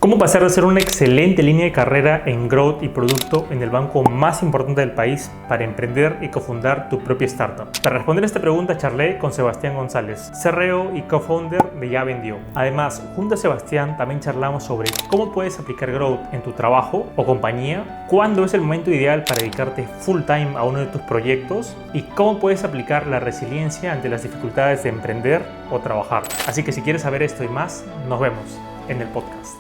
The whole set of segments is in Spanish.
¿Cómo pasar de ser una excelente línea de carrera en growth y producto en el banco más importante del país para emprender y cofundar tu propia startup? Para responder esta pregunta charlé con Sebastián González, CRO y co-founder de Ya Vendió. Además, junto a Sebastián también charlamos sobre cómo puedes aplicar growth en tu trabajo o compañía, cuándo es el momento ideal para dedicarte full time a uno de tus proyectos y cómo puedes aplicar la resiliencia ante las dificultades de emprender o trabajar. Así que si quieres saber esto y más, nos vemos en el podcast.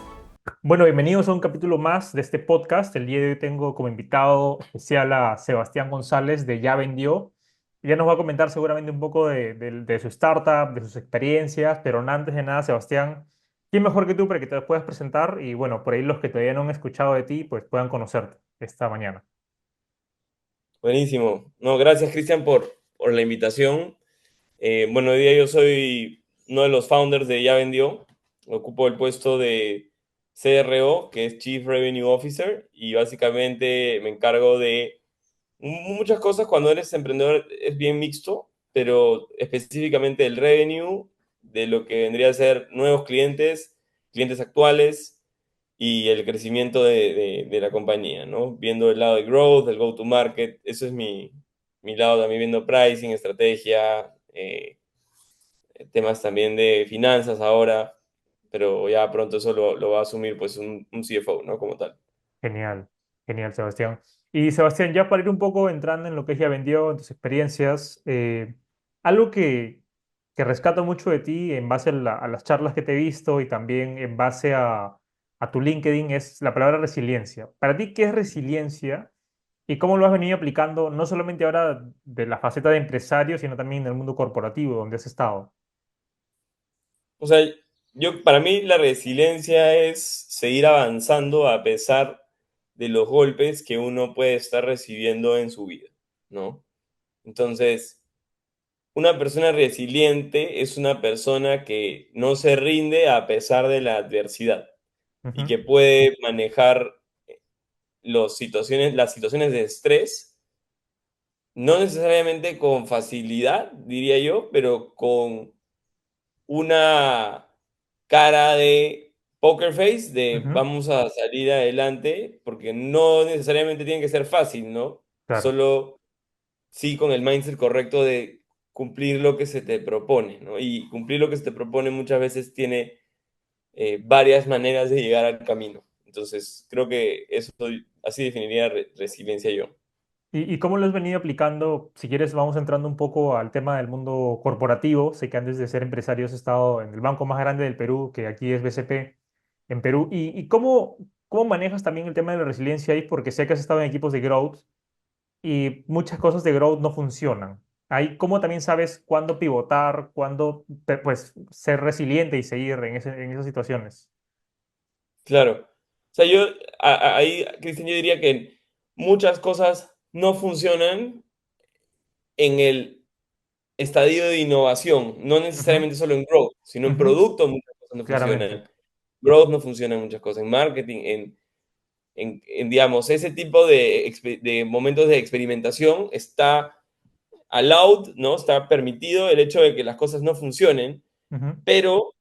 Bueno, bienvenidos a un capítulo más de este podcast. El día de hoy tengo como invitado especial a Sebastián González de Ya Vendió. Ya nos va a comentar seguramente un poco de su startup, de sus experiencias, pero antes de nada, Sebastián, ¿quién mejor que tú para que te lo puedas presentar? Y bueno, por ahí los que todavía no han escuchado de ti, pues puedan conocerte esta mañana. Buenísimo. No, gracias, Cristian, por la invitación. Bueno, hoy día yo soy uno de los founders de Ya Vendió. Ocupo el puesto de CRO, que es Chief Revenue Officer, y básicamente me encargo de muchas cosas. Cuando eres emprendedor es bien mixto, pero específicamente el revenue, de lo que vendría a ser nuevos clientes, clientes actuales y el crecimiento de la compañía, ¿no? Viendo el lado de growth, el go-to-market, eso es mi lado también, viendo pricing, estrategia, temas también de finanzas ahora, pero ya pronto eso lo va a asumir pues un CFO, ¿no? Como tal. Genial, genial, Sebastián. Y Sebastián, ya para ir un poco entrando en lo que ya vendió, en tus experiencias, algo que rescato mucho de ti en base a las charlas que te he visto y también en base a tu LinkedIn es la palabra resiliencia. Para ti, ¿qué es resiliencia y cómo lo has venido aplicando no solamente ahora de la faceta de empresario, sino también en el mundo corporativo donde has estado? O sea, para mí la resiliencia es seguir avanzando a pesar de los golpes que uno puede estar recibiendo en su vida, ¿no? Entonces, una persona resiliente es una persona que no se rinde a pesar de la adversidad y Ujú, que puede manejar las situaciones de estrés, no necesariamente con facilidad, diría yo, pero con una cara de poker face, de ujú, vamos a salir adelante, porque no necesariamente tiene que ser fácil, ¿no? claro. Solo sí con el mindset correcto de cumplir lo que se te propone, ¿no? Y cumplir lo que se te propone muchas veces tiene varias maneras de llegar al camino. Entonces, creo que eso así definiría resiliencia yo. ¿Y cómo lo has venido aplicando? Si quieres, vamos entrando un poco al tema del mundo corporativo. Sé que antes de ser empresario has estado en el banco más grande del Perú, que aquí es BCP, en Perú. ¿Y cómo manejas también el tema de la resiliencia ahí? Porque sé que has estado en equipos de growth y muchas cosas de growth no funcionan. Ahí, ¿cómo también sabes cuándo pivotar, cuándo pues, ser resiliente y seguir en esas situaciones? Claro. O sea, ahí, Cristian, yo diría que muchas cosas no funcionan en el estadio de innovación, no Ujú, necesariamente solo en growth, sino en ujú, producto muchas cosas no claramente. funcionan. Growth no funciona en muchas cosas, en marketing, digamos, ese tipo de momentos de experimentación está allowed, ¿no? Está permitido el hecho de que las cosas no funcionen, Ujú, pero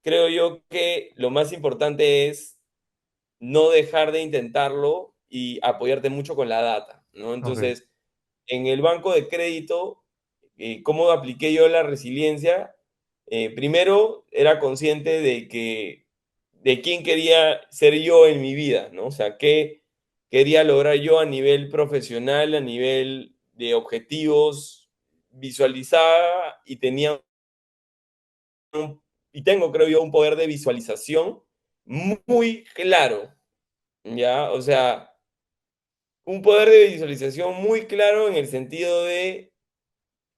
creo yo que lo más importante es no dejar de intentarlo y apoyarte mucho con la data, ¿no? ok. Entonces, en el banco de crédito, ¿cómo apliqué yo la resiliencia? Primero, era consciente de quién quería ser yo en mi vida, ¿no? O sea, qué quería lograr yo a nivel profesional, a nivel de objetivos, visualizaba y y tengo, creo yo, un poder de visualización muy claro, ¿ya? O sea, un poder de visualización muy claro en el sentido de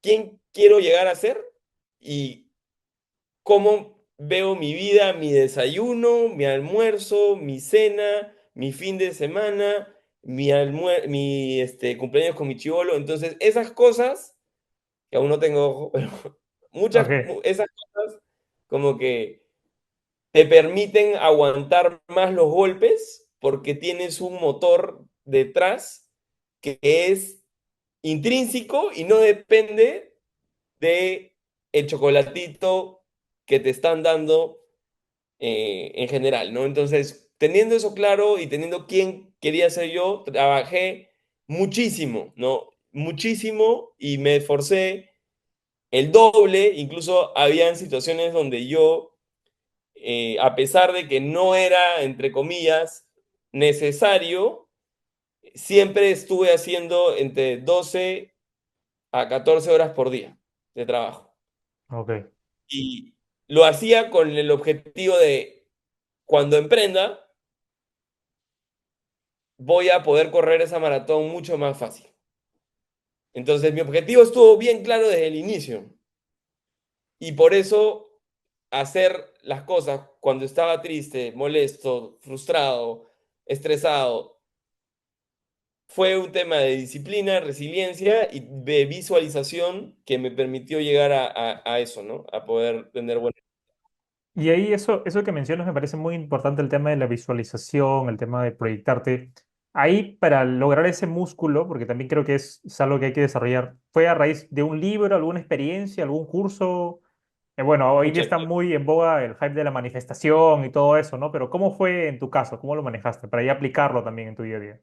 quién quiero llegar a ser y cómo veo mi vida, mi desayuno, mi almuerzo, mi cena, mi fin de semana, mi cumpleaños con mi chibolo. Entonces, esas cosas, que aún no tengo ojo, pero Ok. esas cosas como que te permiten aguantar más los golpes porque tienes un motor detrás que es intrínseco y no depende de el chocolatito que te están dando en general, ¿no? Entonces, teniendo eso claro y teniendo quién quería ser yo, trabajé muchísimo, ¿no? Muchísimo y me esforcé el doble, incluso habían situaciones donde yo, a pesar de que no era, entre comillas, necesario, siempre estuve haciendo entre 12 a 14 horas por día de trabajo. Ok. Y lo hacía con el objetivo de, cuando emprenda, voy a poder correr esa maratón mucho más fácil. Entonces, mi objetivo estuvo bien claro desde el inicio. Y por eso hacer las cosas cuando estaba triste, molesto, frustrado, estresado, fue un tema de disciplina, resiliencia y de visualización que me permitió llegar a eso, ¿no? A poder tener buena... Y ahí eso que mencionas me parece muy importante, el tema de la visualización, el tema de proyectarte. Ahí para lograr ese músculo, porque también creo que es algo que hay que desarrollar, ¿fue a raíz de un libro, alguna experiencia, algún curso? Bueno, hoy día Pucha, está muy en boga el hype de la manifestación y todo eso, ¿no? Pero ¿cómo fue en tu caso? ¿Cómo lo manejaste? Para ya aplicarlo también en tu día a día.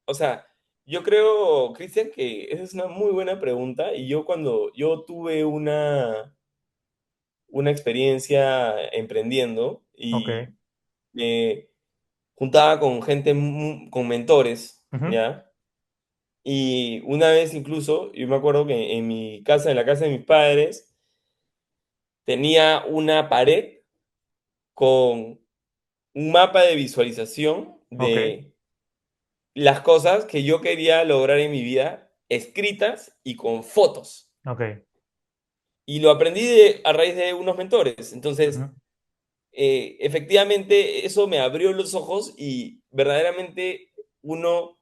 o sea, yo creo, Cristian, que esa es una muy buena pregunta y yo cuando yo tuve una experiencia emprendiendo Ok. y me juntaba con gente, con mentores, Ujú. ¿ya? Y una vez incluso, yo me acuerdo que en mi casa, en la casa de mis padres, tenía una pared con un mapa de visualización Ok. de las cosas que yo quería lograr en mi vida, escritas y con fotos. Ok. Y lo aprendí a raíz de unos mentores. Entonces, Ujú. efectivamente, eso me abrió los ojos y verdaderamente uno,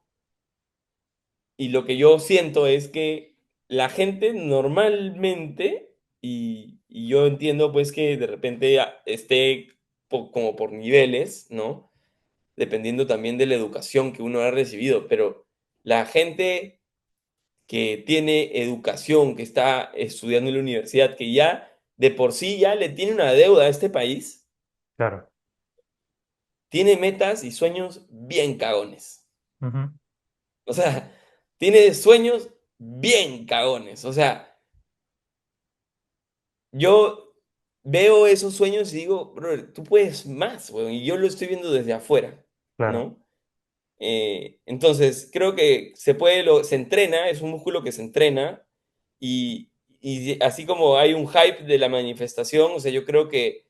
y lo que yo siento es que la gente normalmente, y yo entiendo pues que de repente esté como por niveles, ¿no? Dependiendo también de la educación que uno ha recibido, pero la gente que tiene educación, que está estudiando en la universidad, que ya de por sí ya le tiene una deuda a este país, Claro. tiene metas y sueños bien cagones. Ujú. O sea, tiene sueños bien cagones. O sea, yo veo esos sueños y digo, brother, tú puedes más, weón, y yo lo estoy viendo desde afuera, Claro. ¿no? Entonces, creo que se puede, se entrena, es un músculo que se entrena y así como hay un hype de la manifestación, o sea, yo creo que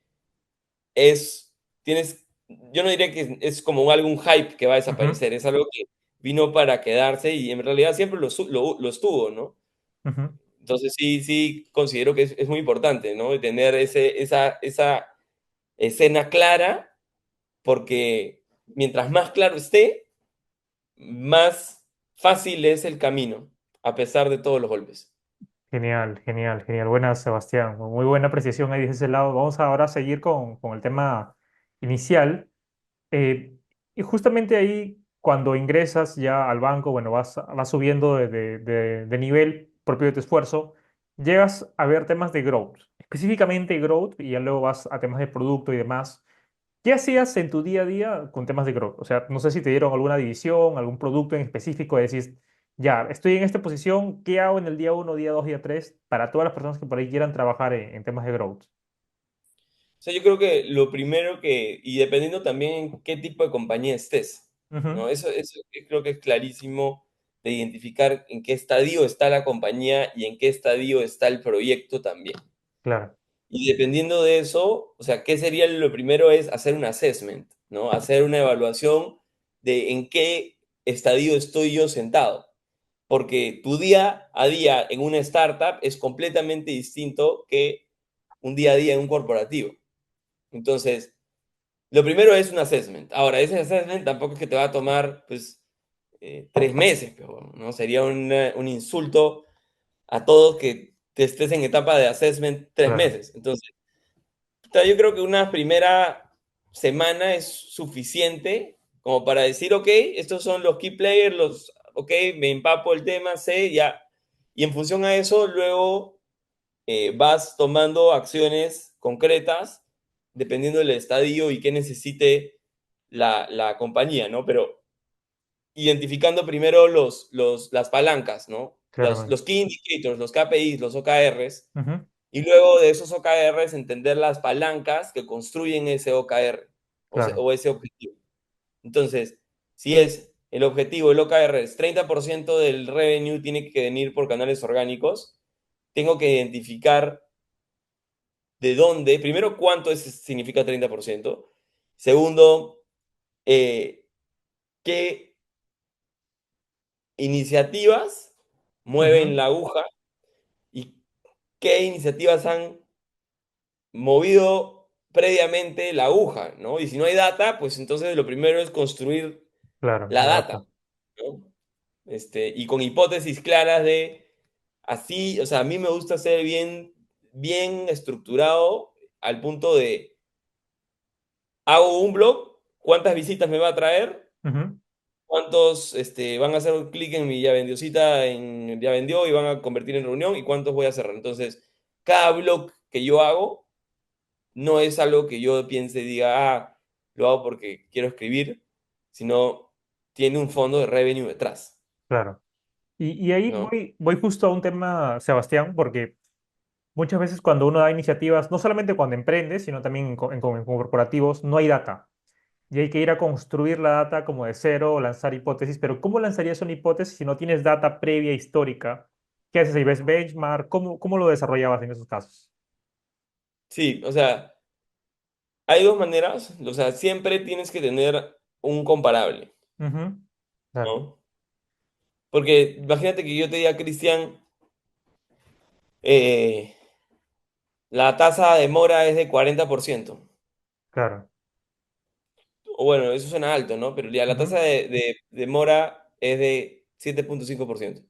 es, yo no diría que es como algún hype que va a Ujú. desaparecer, es algo que vino para quedarse y en realidad siempre lo estuvo, ¿no? Ujú. Entonces sí, sí considero que es muy importante, ¿no? Tener esa escena clara, porque mientras más claro esté, más fácil es el camino, a pesar de todos los golpes. Genial, genial, genial. Buena, Sebastián. Muy buena apreciación ahí desde ese lado. Vamos ahora a seguir con el tema inicial. Eh, y justamente ahí, cuando ingresas ya al banco, bueno, vas subiendo de nivel propio de tu esfuerzo, llegas a ver temas de growth, específicamente growth, y ya luego vas a temas de producto y demás. ¿Qué hacías en tu día a día con temas de growth? O sea, no sé si te dieron alguna división, algún producto en específico, decís, ya, estoy en esta posición, ¿qué hago en el día uno, día 2, día 3 para todas las personas que por ahí quieran trabajar en temas de growth? O sea, yo creo que lo primero que, y dependiendo también en qué tipo de compañía estés, Ujú. ¿no? Eso creo que es clarísimo de identificar en qué estadio está la compañía y en qué estadio está el proyecto también. Claro. Y dependiendo de eso, o sea, ¿qué sería lo primero? Es hacer un assessment, ¿no? Hacer una evaluación de en qué estadio estoy yo sentado. Porque tu día a día en una startup es completamente distinto que un día a día en un corporativo. Entonces, lo primero es un assessment. Ahora, ese assessment tampoco es que te va a tomar, pues, 3 meses, pero, ¿no? Sería un insulto a todos que te estés en etapa de assessment tres Claro. meses. Entonces, yo creo que una primera semana es suficiente como para decir, ok, estos son los key players, ok, me empapo el tema, sé, ya. Y en función a eso, luego vas tomando acciones concretas dependiendo del estadio y qué necesite la compañía, ¿no? Pero identificando primero las palancas, ¿no? Claramente. Los Key Indicators, los KPIs, los OKRs, Ujú. y luego de esos OKRs entender las palancas que construyen ese OKR Claro, o ese objetivo. Entonces, si es el objetivo, el OKR es 30% del revenue tiene que venir por canales orgánicos, tengo que identificar de dónde, primero, cuánto significa 30%. Segundo, qué iniciativas mueven ujú, la aguja y qué iniciativas han movido previamente la aguja, ¿no? Y si no hay data, pues entonces lo primero es construir claro, la la data, data. ¿no? Y con hipótesis claras de así, o sea, a mí me gusta ser bien estructurado al punto de hago un blog, ¿cuántas visitas me va a traer? Ujú. ¿Cuántos van a hacer un clic en mi ya vendió cita, en ya vendió y van a convertir en reunión? ¿Y cuántos voy a cerrar? Entonces, cada blog que yo hago no es algo que yo piense y diga, lo hago porque quiero escribir, sino tiene un fondo de revenue detrás, Claro. Y ahí ¿no? voy justo a un tema, Sebastián, porque muchas veces cuando uno da iniciativas, no solamente cuando emprende, sino también en corporativos, no hay data. Y hay que ir a construir la data como de cero, lanzar hipótesis, pero ¿cómo lanzarías una hipótesis si no tienes data previa histórica? ¿Qué haces ahí? ¿Ves benchmark? ¿Cómo lo desarrollabas en esos casos? Sí, o sea, hay dos maneras, o sea, siempre tienes que tener un comparable, Ujú. Claro, ¿no? Porque imagínate que yo te diga, Cristian, eh, la tasa de mora es de 40%. claro. O bueno, eso suena alto, ¿no? Pero ya la Ujú. tasa de mora es de 7,5%.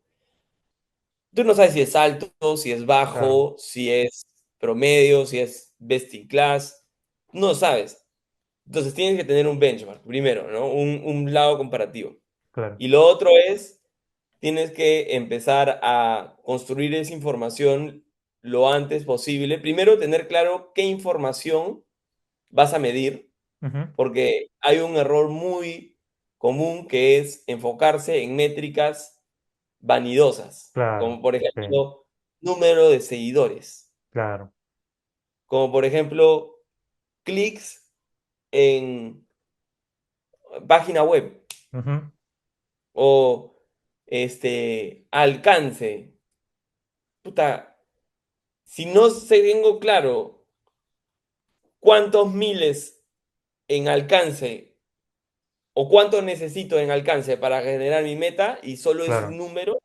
Tú no sabes si es alto, si es Claro, bajo, si es promedio, si es best in class. No sabes. Entonces tienes que tener un benchmark, primero, ¿no? Un lado comparativo. claro. Y lo otro es, tienes que empezar a construir esa información lo antes posible. Primero, tener claro qué información vas a medir, Ujú. porque hay un error muy común que es enfocarse en métricas vanidosas, Claro, como por sí, ejemplo número de seguidores, claro. como por ejemplo clics en página web Ujú. o alcance. Puta, si no tengo claro cuántos miles en alcance o cuánto necesito en alcance para generar mi meta y solo es un Claro, número,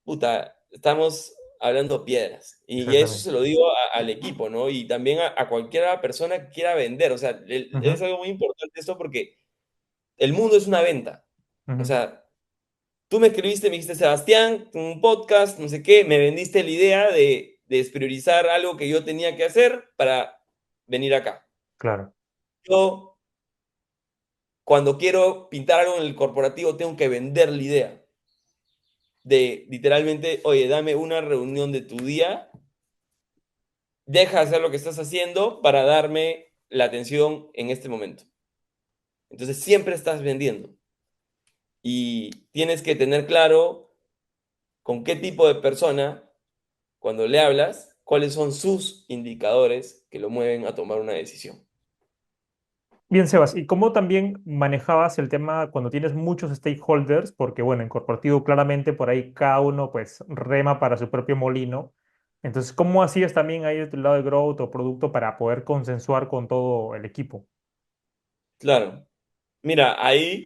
puta, estamos hablando piedras. Y eso se exactamente. lo digo al equipo, ¿no? Y también a cualquier persona que quiera vender. O sea, es Ujú, algo muy importante esto porque el mundo es una venta. O ujú. sea, tú me escribiste, me dijiste, Sebastián, un podcast, no sé qué, me vendiste la idea de despriorizar algo que yo tenía que hacer para venir acá. Claro. Yo, cuando quiero pintar algo en el corporativo, tengo que vender la idea de literalmente, oye, dame una reunión de tu día, deja de hacer lo que estás haciendo para darme la atención en este momento. Entonces, siempre estás vendiendo y tienes que tener claro con qué tipo de persona, cuando le hablas, cuáles son sus indicadores que lo mueven a tomar una decisión. Bien, Sebas, ¿y cómo también manejabas el tema cuando tienes muchos stakeholders? Porque, bueno, en corporativo claramente por ahí cada uno pues rema para su propio molino. Entonces, ¿cómo hacías también ahí de tu lado de growth o producto para poder consensuar con todo el equipo? Claro. Mira, ahí,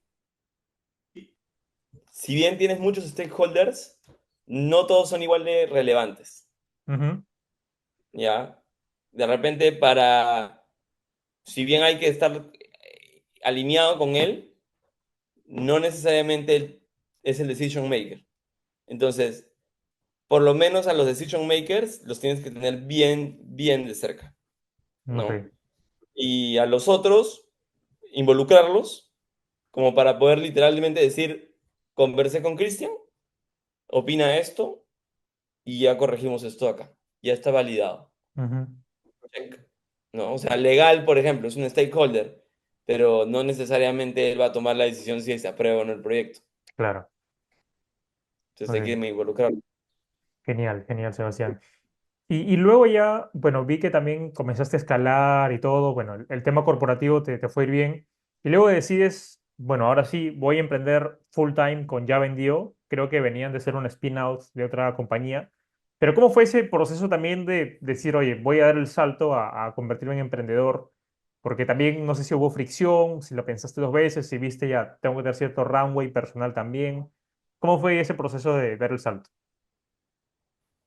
si bien tienes muchos stakeholders, no todos son igual de relevantes, Ujú. ¿ya? De repente, si bien hay que estar alineado con él, no necesariamente es el decision maker. Entonces, por lo menos a los decision makers los tienes que tener bien de cerca, ¿no? Ok, Y a los otros, involucrarlos como para poder literalmente decir, conversé con Cristian, opina esto y ya corregimos esto acá. Ya está validado. ujú. Check. ¿no? O sea, legal, por ejemplo, es un stakeholder, pero no necesariamente él va a tomar la decisión si se aprueba o no el proyecto. Claro. Entonces hay que Ok. involucrarlo. Genial, genial, Sebastián. Y luego ya, bueno, vi que también comenzaste a escalar y todo, bueno, el tema corporativo te fue ir bien. Y luego decides, bueno, ahora sí, voy a emprender full time con Ya Vendió. Creo que venían de ser un spin-out de otra compañía. Pero ¿cómo fue ese proceso también de decir, oye, voy a dar el salto a convertirme en emprendedor? Porque también no sé si hubo fricción, si lo pensaste dos veces, si viste ya, tengo que tener cierto runway personal también. ¿Cómo fue ese proceso de dar el salto?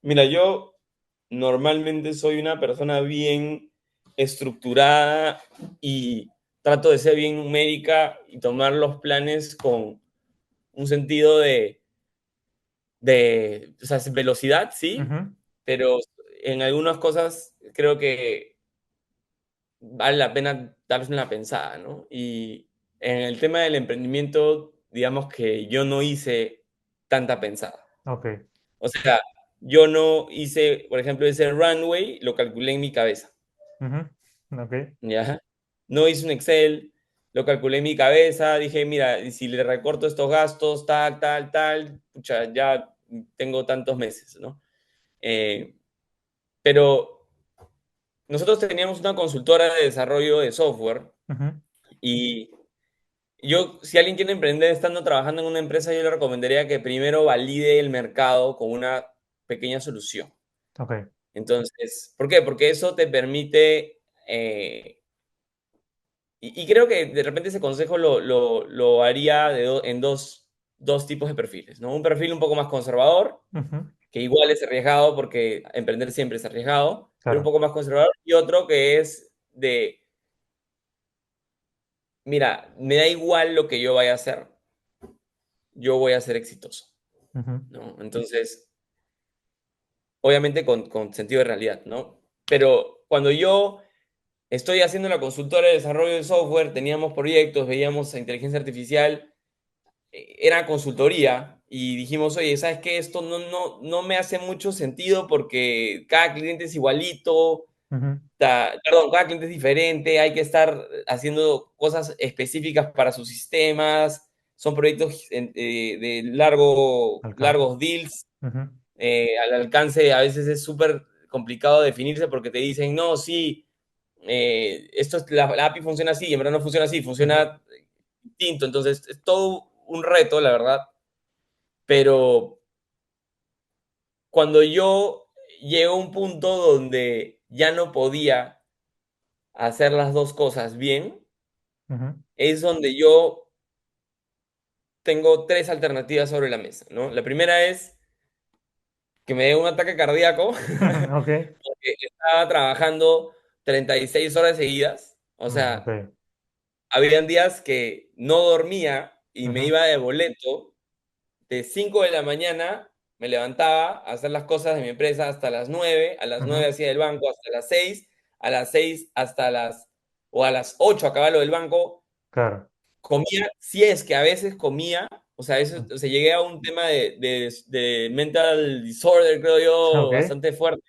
Mira, yo normalmente soy una persona bien estructurada y trato de ser bien numérica y tomar los planes con un sentido o sea, velocidad, sí, Ujú, pero en algunas cosas creo que vale la pena darles una pensada, ¿no? Y en el tema del emprendimiento, digamos que yo no hice tanta pensada. ok. O sea, yo no hice, por ejemplo, ese runway, lo calculé en mi cabeza, Ujú, ok. ¿ya? No hice un Excel, lo calculé en mi cabeza, dije, mira, y si le recorto estos gastos, tal, tal, tal, pucha, ya tengo tantos meses, ¿no? Eh, pero nosotros teníamos una consultora de desarrollo de software Ujú, y yo, si alguien quiere emprender estando trabajando en una empresa, yo le recomendaría que primero valide el mercado con una pequeña solución. ok. Entonces, ¿por qué? Porque eso te permite, y creo que de repente ese consejo lo haría en dos tipos de perfiles, ¿no? Un perfil un poco más conservador, Ujú, que igual es arriesgado porque emprender siempre es arriesgado, pero un claro. poco más conservador, y otro que es de, mira, me da igual lo que yo vaya a hacer, yo voy a ser exitoso, Ujú, ¿no? Entonces, obviamente con sentido de realidad, ¿no? Pero cuando yo estoy haciendo la consultora de desarrollo de software, teníamos proyectos, veíamos a inteligencia artificial, era consultoría y dijimos, oye, ¿sabes qué? Esto no me hace mucho sentido porque cada cliente es igualito, ujú, perdón, cada cliente es diferente, hay que estar haciendo cosas específicas para sus sistemas, son proyectos de alcance. largos deals, Ujú, al alcance a veces es súper complicado definirse porque te dicen, no, sí, la API funciona así, y en verdad no funciona así, ujú, funciona distinto, entonces es todo un reto, la verdad, pero cuando yo llegué a un punto donde ya no podía hacer las dos cosas bien, ujú. es donde yo tengo tres alternativas sobre la mesa, ¿no? La primera es que me dé un ataque cardíaco, Ok. porque estaba trabajando 36 horas seguidas, o Ok. sea, habían días que no dormía y me Ujú, iba de boleto de 5 de la mañana, me levantaba a hacer las cosas de mi empresa hasta las 9, a las 9 ujú, hacía el banco hasta las 6, a las 6 hasta o a las 8 acababa lo del banco, claro. comía, si es que a veces comía, o sea, eso, Mm, o sea, llegué a un tema de mental disorder, creo yo, ok. bastante fuerte,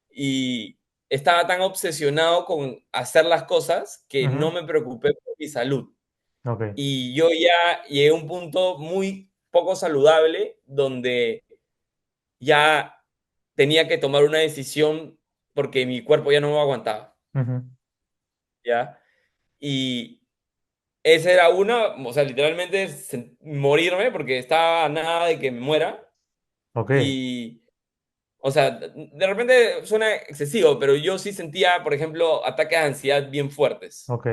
y estaba tan obsesionado con hacer las cosas que no Ujú, me preocupé por mi salud. ok. Y yo ya llegué a un punto muy poco saludable donde ya tenía que tomar una decisión porque mi cuerpo ya no me aguantaba, Ujú, ¿ya? Y esa era una, o sea, literalmente morirme porque estaba a nada de que me muera. ok. Y, o sea, de repente suena excesivo, pero yo sí sentía, por ejemplo, ataques de ansiedad bien fuertes. Ok.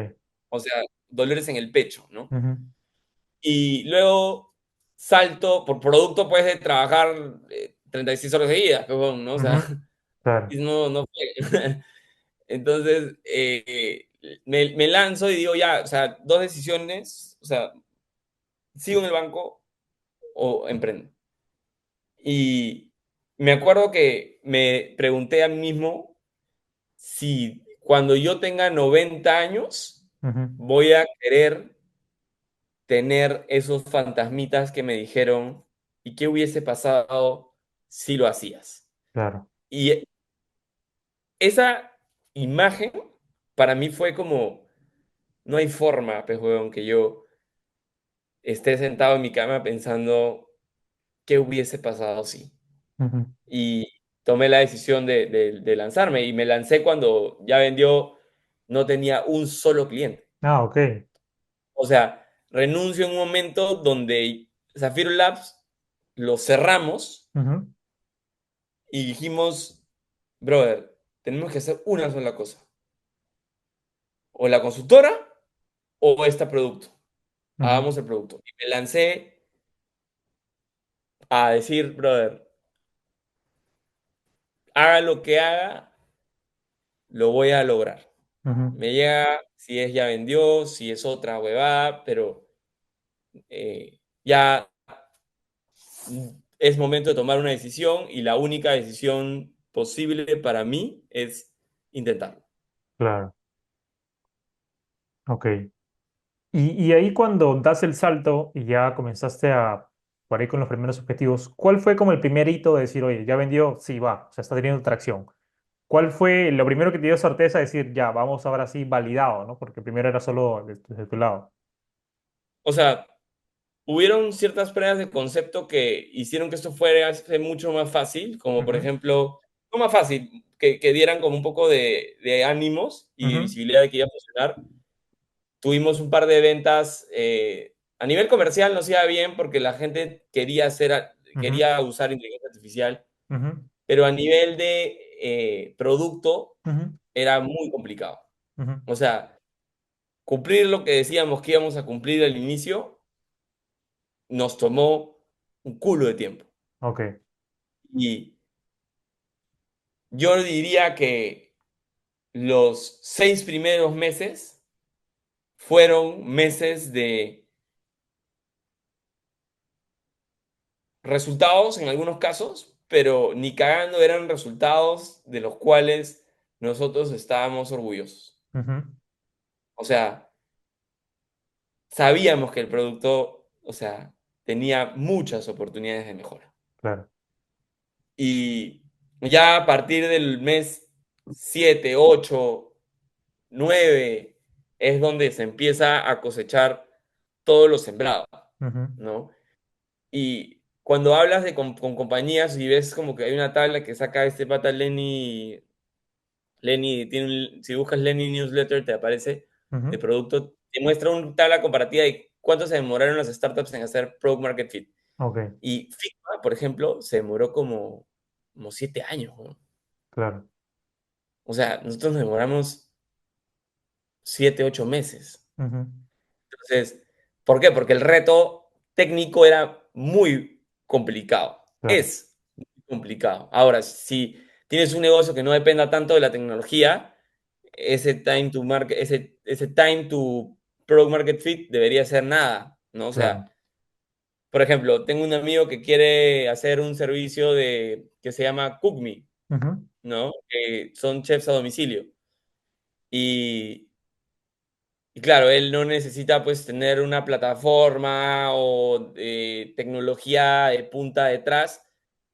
O sea, dolores en el pecho, ¿no? Ujú, Y luego salto, por producto pues de trabajar 36 horas seguidas, perdón, ¿no? O sea, ujú, claro. y no fue. Entonces, me lanzo y digo ya, o sea, dos decisiones, o sea, sigo en el banco o emprendo. Y me acuerdo que me pregunté a mí mismo si cuando yo tenga 90 años Ujú, voy a querer tener esos fantasmitas que me dijeron y qué hubiese pasado si lo hacías. claro. Y esa imagen para mí fue como, no hay forma, pues, huevón, que yo esté sentado en mi cama pensando qué hubiese pasado si. Ujú. Y tomé la decisión de lanzarme y me lancé cuando ya vendió, no tenía un solo cliente. Ah, ok. O sea, renuncio en un momento donde Zafiro Labs lo cerramos Ujú, y dijimos, brother, tenemos que hacer una sola cosa. O la consultora o este producto. ujú, Hagamos el producto. Y me lancé a decir, brother, haga lo que haga, lo voy a lograr. ujú. Me llega si es ya vendió, si es otra huevada, pero ya es momento de tomar una decisión y la única decisión posible para mí es intentarlo. Claro, ok. Y ahí cuando das el salto y ya comenzaste a, por ahí con los primeros objetivos, ¿cuál fue como el primer hito de decir, oye, ya vendió, sí, va, o sea, está teniendo tracción? ¿Cuál fue lo primero que te dio certeza de decir, ya, vamos ahora sí, validado, ¿no? Porque primero era solo desde tu lado. O sea, hubieron ciertas pruebas de concepto que hicieron que esto fuera mucho más fácil, como por Ujú, ejemplo, no más fácil, que dieran como un poco de ánimos y de ujú, visibilidad de que iba a funcionar. Tuvimos un par de ventas. A nivel comercial nos iba bien porque la gente ujú, quería usar inteligencia artificial, ujú, pero a nivel de producto ujú, era muy complicado. ujú. O sea, cumplir lo que decíamos que íbamos a cumplir al inicio nos tomó un culo de tiempo. Ok. Y yo diría que los 6 primeros meses fueron meses de resultados en algunos casos, pero ni cagando eran resultados de los cuales nosotros estábamos orgullosos. Ujú, O sea, sabíamos que el producto, o sea, tenía muchas oportunidades de mejora. claro. Y ya a partir del mes 7, 8, 9 es donde se empieza a cosechar todo lo sembrado, Ujú, ¿no? Y cuando hablas con compañías y ves como que hay una tabla que saca este pata Lenny si buscas Lenny Newsletter te aparece de ujú. producto, te muestra una tabla comparativa de cuánto se demoraron las startups en hacer Product Market Fit. Ok, Y Figma, por ejemplo, se demoró como 7 años, ¿no? claro. O sea, nosotros nos demoramos 7, 8 meses. Ujú, Entonces, ¿por qué? Porque el reto técnico era muy complicado. claro. Es muy complicado. Ahora, si tienes un negocio que no dependa tanto de la tecnología, ese time to product market fit debería ser nada, ¿no? O Claro. sea, por ejemplo, tengo un amigo que quiere hacer un servicio que se llama CookMe, Ujú, ¿no? Que son chefs a domicilio. Y Y claro, él no necesita pues tener una plataforma o tecnología de punta detrás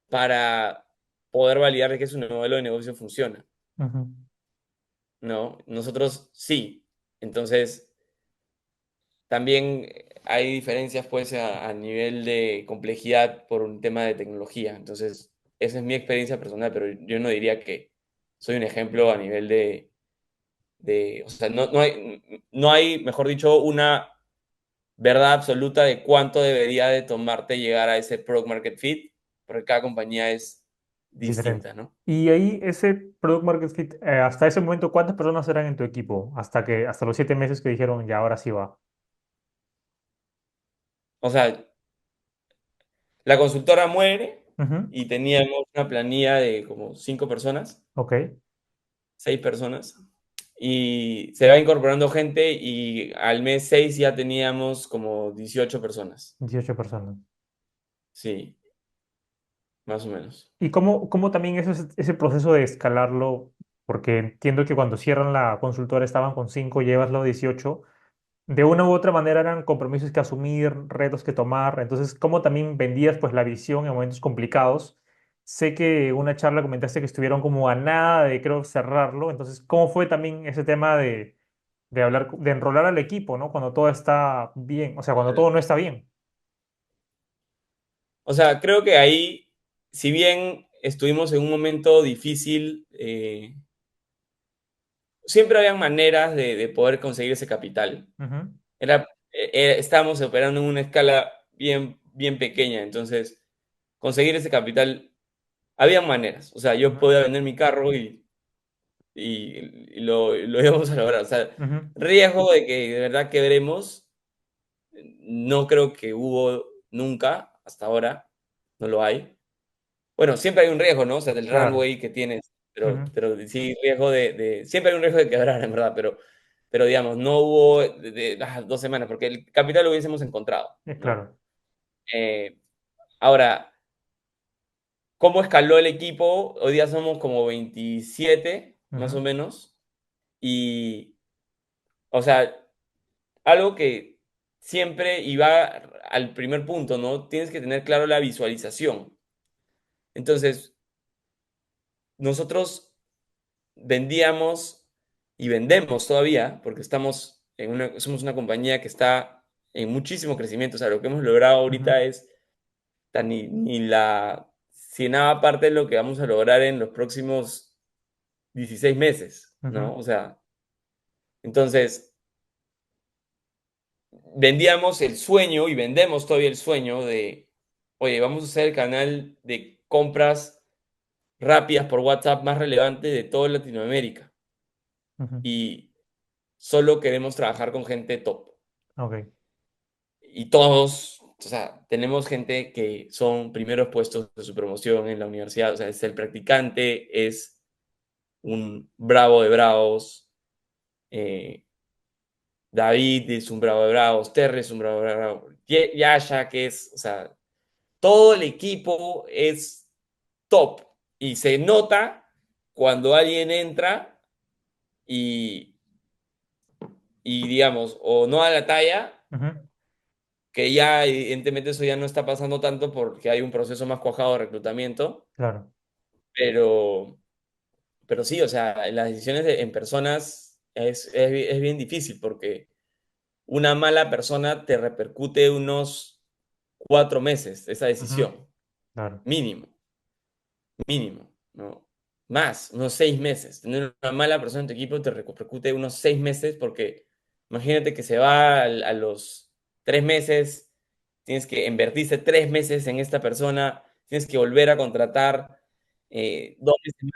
para poder validar de que su modelo de negocio funciona, ujú, ¿no? Nosotros sí. Entonces, también hay diferencias pues a nivel de complejidad por un tema de tecnología. Entonces, esa es mi experiencia personal, pero yo no diría que soy un ejemplo a nivel o sea, no hay, mejor dicho, una verdad absoluta de cuánto debería de tomarte llegar a ese product market fit, porque cada compañía es diferente. distinta, ¿no? Y ahí ese Product Market Fit, hasta ese momento, ¿cuántas personas eran en tu equipo? Hasta los 7 meses que dijeron, ya, ahora sí va. O sea, la consultora muere Ujú, y teníamos una planilla de como 5 personas, ok, 6 personas, y se va incorporando gente y al mes 6 ya teníamos como 18 personas. 18 personas. Sí, más o menos. ¿Y cómo también ese proceso de escalarlo? Porque entiendo que cuando cierran la consultora estaban con 5, llevas los 18. De una u otra manera eran compromisos que asumir, retos que tomar. Entonces, ¿cómo también vendías pues la visión en momentos complicados sé que una charla comentaste que estuvieron como a nada de, creo, cerrarlo. Entonces, ¿cómo fue también ese tema de hablar, de enrolar al equipo, ¿no? Cuando todo está bien, o sea, cuando todo no está bien. O sea, creo que ahí, si bien estuvimos en un momento difícil, siempre había maneras de poder conseguir ese capital. Ujú, Estábamos operando en una escala bien, bien pequeña, entonces conseguir ese capital, había maneras. O sea, yo ujú, podía vender mi carro y lo íbamos a lograr. O sea, ujú, riesgo de que de verdad quebremos, no creo que hubo nunca, hasta ahora, no lo hay. Bueno, siempre hay un riesgo, ¿no? O sea, del claro. runway que tienes, pero, Ujú, pero sí, riesgo siempre hay un riesgo de quebrar, en verdad, pero digamos, no hubo de las 2 semanas, porque el capital lo hubiésemos encontrado, es ¿no? claro. Eh, ahora, ¿cómo escaló el equipo? Hoy día somos como 27, más Ujú, o menos, y, o sea, algo que siempre iba al primer punto, ¿no? Tienes que tener claro la visualización. Entonces, nosotros vendíamos y vendemos todavía, porque somos una compañía que está en muchísimo crecimiento. O sea, lo que hemos logrado ujú, ahorita es ni la cienava parte de lo que vamos a lograr en los próximos 16 meses, ujú, ¿no? O sea, entonces vendíamos el sueño y vendemos todavía el sueño de, oye, vamos a hacer el canal de compras rápidas por WhatsApp más relevante de toda Latinoamérica. ujú. Y solo queremos trabajar con gente top. Ok. Y todos, o sea, tenemos gente que son primeros puestos de su promoción en la universidad. O sea, es el practicante, es un bravo de bravos. eh, David es un bravo de bravos. Terry es un bravo de bravos. Yasha, que es, o sea, todo el equipo es top. Y se nota cuando alguien entra y, y digamos, o no a la talla, Ujú, que ya evidentemente eso ya no está pasando tanto porque hay un proceso más cuajado de reclutamiento, claro. pero, pero sí, o sea, las decisiones en personas es bien difícil porque una mala persona te repercute unos 4 meses esa Ujú, decisión, claro. mínimo, mínimo, ¿no? Más, unos 6 meses. Tener una mala persona en tu equipo te repercute unos 6 meses porque imagínate que se va a los 3 meses, tienes que invertirse 3 meses en esta persona, tienes que volver a contratar 2 meses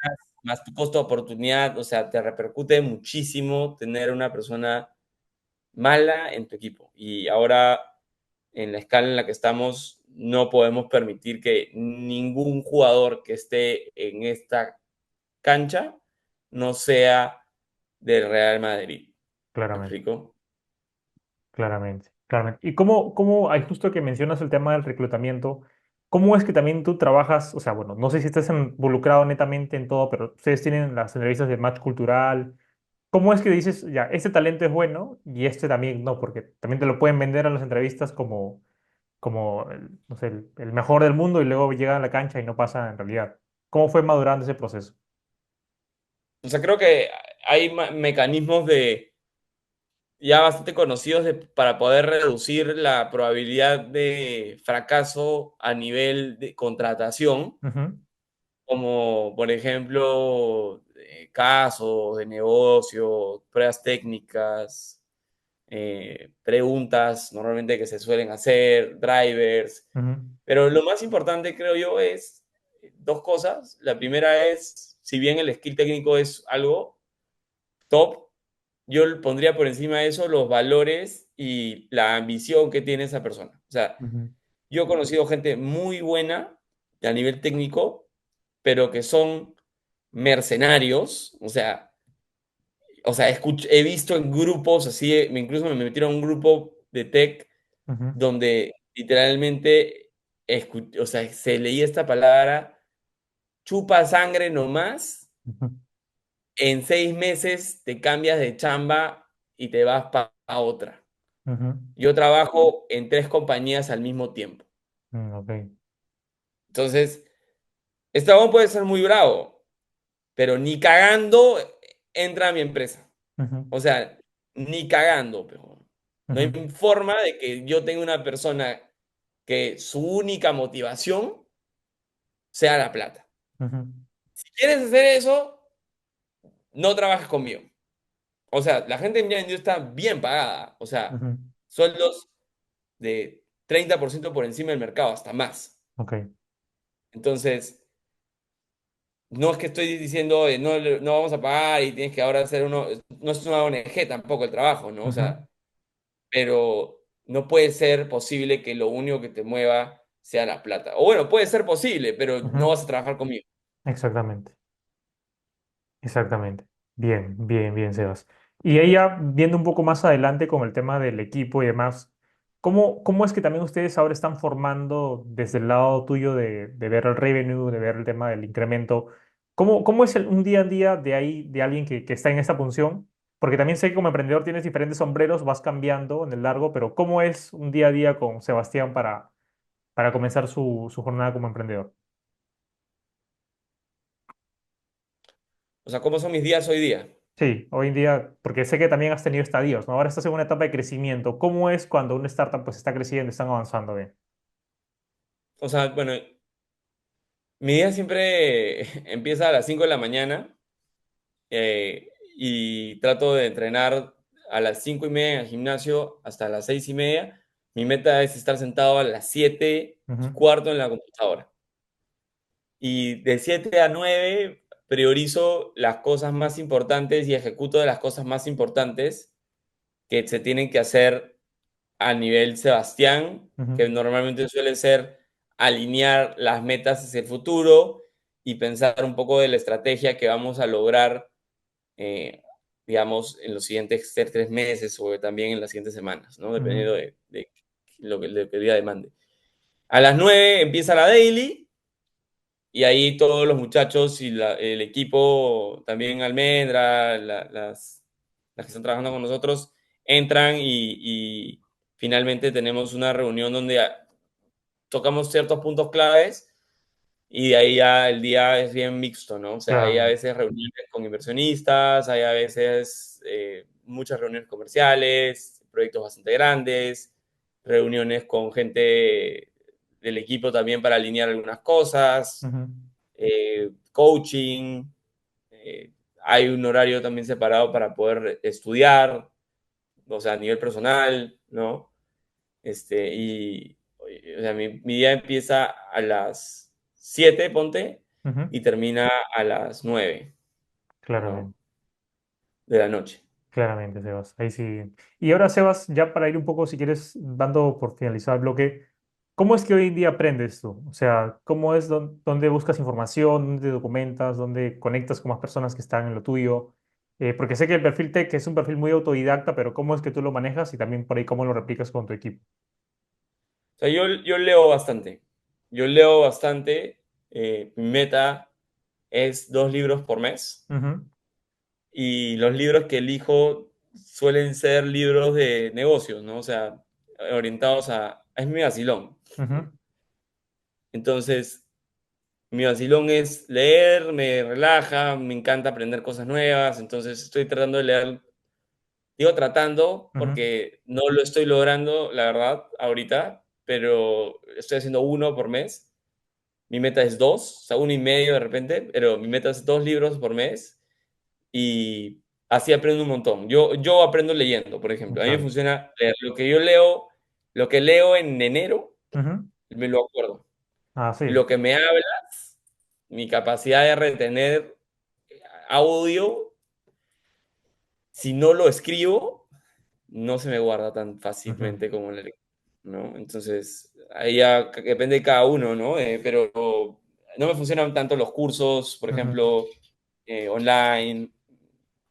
más tu costo de oportunidad, o sea, te repercute muchísimo tener una persona mala en tu equipo. Y ahora, en la escala en la que estamos, no podemos permitir que ningún jugador que esté en esta cancha no sea del Real Madrid. ¿Me Claramente. explico? Claramente, claramente. ¿Y cómo, hay justo que mencionas el tema del reclutamiento, cómo es que también tú trabajas, o sea, bueno, no sé si estás involucrado netamente en todo, pero ustedes tienen las entrevistas de match cultural, ¿cómo es que dices, ya, este talento es bueno y este también no? Porque también te lo pueden vender a las entrevistas como no sé, el mejor del mundo y luego llega a la cancha y no pasa en realidad. ¿Cómo fue madurando ese proceso? O sea, creo que hay mecanismos ya bastante conocidos para poder reducir la probabilidad de fracaso a nivel de contratación, Ujú, como por ejemplo casos de negocio, pruebas técnicas, preguntas normalmente que se suelen hacer, drivers. ujú, Pero lo más importante, creo yo, es dos cosas. La primera es, si bien el skill técnico es algo top, yo le pondría por encima de eso los valores y la ambición que tiene esa persona. O sea, ujú, yo he conocido gente muy buena a nivel técnico, pero que son mercenarios. O sea, he visto en grupos así, incluso me metieron a un grupo de tech ujú, donde literalmente, o sea, se leía esta palabra, chupa sangre nomás, ujú, en 6 meses te cambias de chamba y te vas para otra. ujú, Yo trabajo en 3 compañías al mismo tiempo. ok, Entonces, Este huevón puede ser muy bravo, pero ni cagando entra a mi empresa. Ujú, O sea, ni cagando, pero no hay ujú, forma de que yo tenga una persona que su única motivación sea la plata. ujú, Si quieres hacer eso, no trabajas conmigo. O sea, la gente en mi industria está bien pagada. O sea, ujú. sueldos de 30% por encima del mercado, hasta más. Ok. Entonces, no es que estoy diciendo, no, no vamos a pagar y tienes que ahora hacer uno, no es una ONG tampoco el trabajo, ¿no? O Ujú, sea, pero no puede ser posible que lo único que te mueva sea la plata. O bueno, puede ser posible, pero no ujú. vas a trabajar conmigo. Exactamente. Exactamente. Bien, bien, bien, Sebas. Y ella, viendo un poco más adelante con el tema del equipo y demás, ¿cómo es que también ustedes ahora están formando desde el lado tuyo de ver el revenue, de ver el tema del incremento? ¿Cómo es un día a día de ahí, de alguien que está en esta función? Porque también sé que como emprendedor tienes diferentes sombreros, vas cambiando en el largo, pero ¿cómo es un día a día con Sebastián para comenzar su jornada como emprendedor? O sea, ¿cómo son mis días hoy día? Sí, hoy en día, porque sé que también has tenido estadios, ¿no? Ahora estás en una etapa de crecimiento. ¿Cómo es cuando una startup pues está creciendo, están avanzando bien? O sea, bueno, mi día siempre empieza a las 5 de la mañana y trato de entrenar a las 5:30 en el gimnasio hasta las 6:30. Mi meta es estar sentado a las 7:15 en la computadora. Y de 7 a 9 priorizo las cosas más importantes y ejecuto de las cosas más importantes que se tienen que hacer a nivel Sebastián, Ujú, que normalmente suele ser alinear las metas hacia el futuro y pensar un poco de la estrategia que vamos a lograr, eh, digamos, en los siguientes 3 meses o también en las siguientes semanas, ¿no? ujú, Dependiendo de lo que el día demande. A las 9 empieza la daily y ahí todos los muchachos y el equipo, también Almendra, las que están trabajando con nosotros, entran y finalmente tenemos una reunión donde tocamos ciertos puntos claves y de ahí ya el día es bien mixto, ¿no? O sea, hay a claramente. veces reuniones con inversionistas, hay a veces muchas reuniones comerciales, proyectos bastante grandes, reuniones con gente del equipo también para alinear algunas cosas, Ujú, coaching, eh, hay un horario también separado para poder estudiar, o sea, a nivel personal, ¿no? O sea, mi día empieza a las 7 ponte, ujú, y termina a las 9, ¿no? claramente, De la noche. claramente, Sebas. Ahí sí. Y ahora, Sebas, ya para ir un poco, si quieres, dando por finalizado el bloque, ¿cómo es que hoy en día aprendes tú? O sea, ¿cómo es dónde buscas información, dónde te documentas, dónde conectas con más personas que están en lo tuyo? Porque sé que el perfil tech es un perfil muy autodidacta, pero ¿cómo es que tú lo manejas y también por ahí cómo lo replicas con tu equipo? O sea, yo leo bastante. Yo leo bastante. Mi meta es 2 libros por mes. Ujú, Y los libros que elijo suelen ser libros de negocios, ¿no? O sea, orientados a... Es mi vacilón. ujú, Entonces, mi vacilón es leer, me relaja, me encanta aprender cosas nuevas. Entonces, estoy tratando de leer. Digo tratando ujú, porque no lo estoy logrando, la verdad, ahorita, pero estoy haciendo uno por mes. Mi meta es dos, o sea, uno y medio de repente, pero mi meta es 2 libros por mes y así aprendo un montón. Yo aprendo leyendo, por ejemplo. A mí me exacto. funciona leer. Lo que yo leo, lo que leo en enero, Ujú. me lo acuerdo. Ah, sí. Lo que me hablas, mi capacidad de retener audio, si no lo escribo, no se me guarda tan Ujú, fácilmente como la lectura, ¿no? Entonces, ahí ya depende de cada uno, ¿no? Pero no me funcionan tanto los cursos, por ujú, ejemplo, online,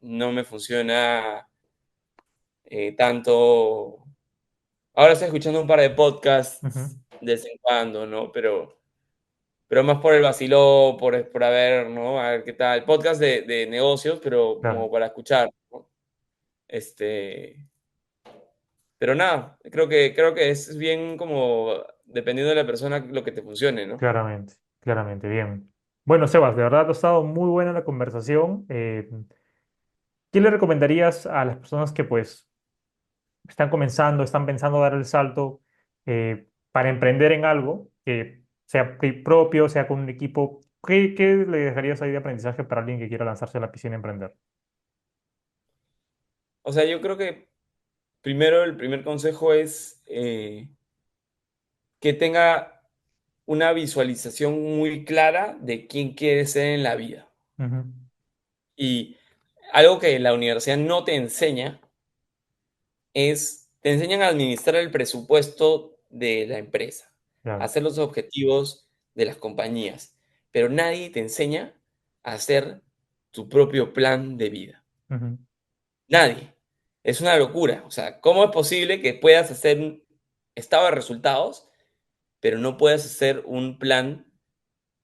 no me funciona tanto. Ahora estoy escuchando un par de ujú, podcasts de vez en cuando, ¿no? Pero más por el vaciló, por a ver, ¿no? A ver qué tal. Podcast de negocios, pero claro, como para escuchar, ¿no? Este, Pero nada, creo que es bien como dependiendo de la persona lo que te funcione, ¿no? claramente, claramente, bien. Bueno, Sebas, de verdad ha estado muy buena la conversación. ¿Qué le recomendarías a las personas que pues están comenzando, están pensando dar el salto para emprender en algo, que sea propio, sea con un equipo? ¿Qué le dejarías ahí de aprendizaje para alguien que quiera lanzarse a la piscina y emprender? O sea, yo creo que primero el primer consejo es que tenga una visualización muy clara de quién quiere ser en la vida. Ujú. Y algo que la universidad no te enseña te enseñan a administrar el presupuesto de la empresa, a Claro. hacer los objetivos de las compañías, pero nadie te enseña a hacer tu propio plan de vida. Ujú. Nadie. Es una locura. O sea, ¿cómo es posible que puedas hacer un estado de resultados, pero no puedas hacer un plan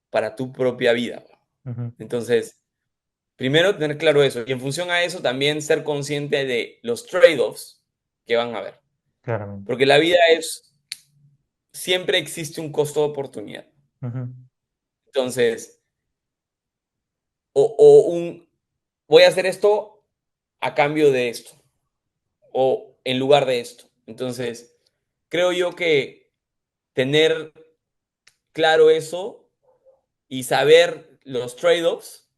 para tu propia vida? Ujú. Entonces, primero tener claro eso y en función a eso también ser consciente de los trade-offs que van a haber. Claramente. Porque la vida siempre existe un costo de oportunidad. Ujú. Entonces, voy a hacer esto a cambio de esto o en lugar de esto. Entonces, creo yo que tener claro eso y saber los trade-offs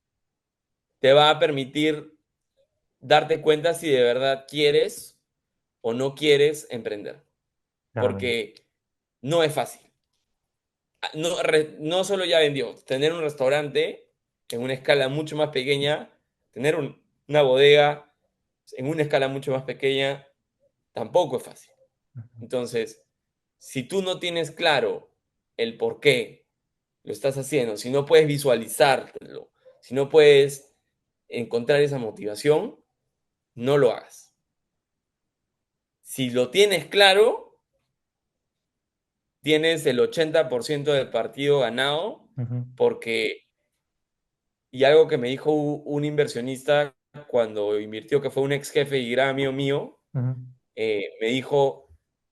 te va a permitir darte cuenta si de verdad quieres o no quieres emprender. Claramente. Porque no es fácil. No, no solo ya vendió, tener un restaurante en una escala mucho más pequeña, tener una bodega en una escala mucho más pequeña, tampoco es fácil. Ujú. Entonces, si tú no tienes claro el por qué lo estás haciendo, si no puedes visualizarlo, si no puedes encontrar esa motivación, no lo hagas. Si lo tienes claro, tienes el 80% del partido ganado Ujú. porque y algo que me dijo un inversionista cuando invirtió, que fue un ex jefe y gran amigo mío, Ujú. me dijo,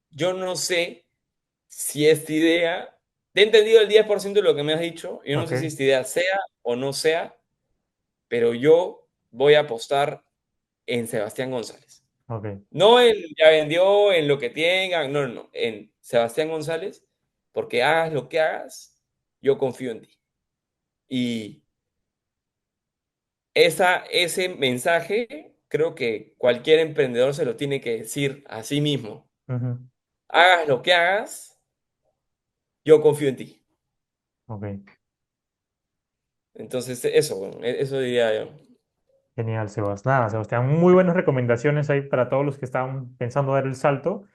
yo no sé si esta idea, te he entendido el 10% de lo que me has dicho, yo no sé si Ok, esta idea sea o no sea, pero yo voy a apostar en Sebastián González. ok. No en ya vendió, en lo que tengan, no, no, no, en Sebastián González, porque hagas lo que hagas, yo confío en ti. Y ese mensaje creo que cualquier emprendedor se lo tiene que decir a sí mismo. Ujú. Hagas lo que hagas, yo confío en ti. Ok. Entonces, eso, bueno, eso diría yo. Genial, Sebas. Nada, Sebastián, muy buenas recomendaciones ahí para todos los que están pensando dar el salto.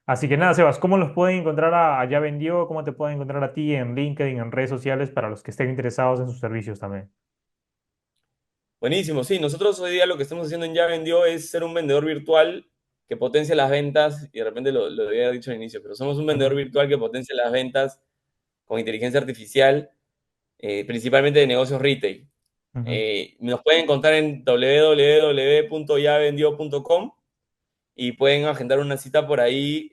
Así que nada, Sebas, ¿cómo los pueden encontrar a Ya Vendió? ¿Cómo te pueden encontrar a ti en LinkedIn, en redes sociales, para los que estén interesados en sus servicios también? Buenísimo, sí, nosotros hoy día lo que estamos haciendo en Ya Vendió es ser un vendedor virtual que potencia las ventas, y de repente lo había dicho al inicio, pero somos un vendedor Ujú. virtual que potencia las ventas con inteligencia artificial, principalmente de negocios retail. Ujú. Nos pueden encontrar en www.yavendio.com y pueden agendar una cita por ahí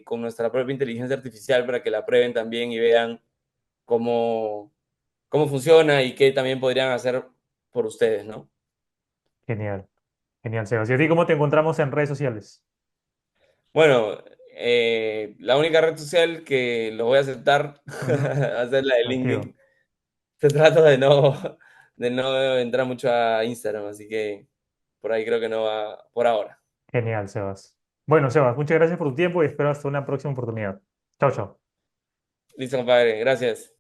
con nuestra propia inteligencia artificial para que la prueben también y vean cómo, cómo funciona y qué también podrían hacer por ustedes, ¿no? Genial, genial, Sebas. ¿Y a ti cómo te encontramos en redes sociales? Bueno, la única red social que lo voy a aceptar Ujú. va a ser la de Activo. LinkedIn. Se trata de no entrar mucho a Instagram, así que por ahí creo que no va por ahora. Genial, Sebas. Bueno, Sebas, muchas gracias por tu tiempo y espero hasta una próxima oportunidad. Chao, chao. Listo, compadre, gracias.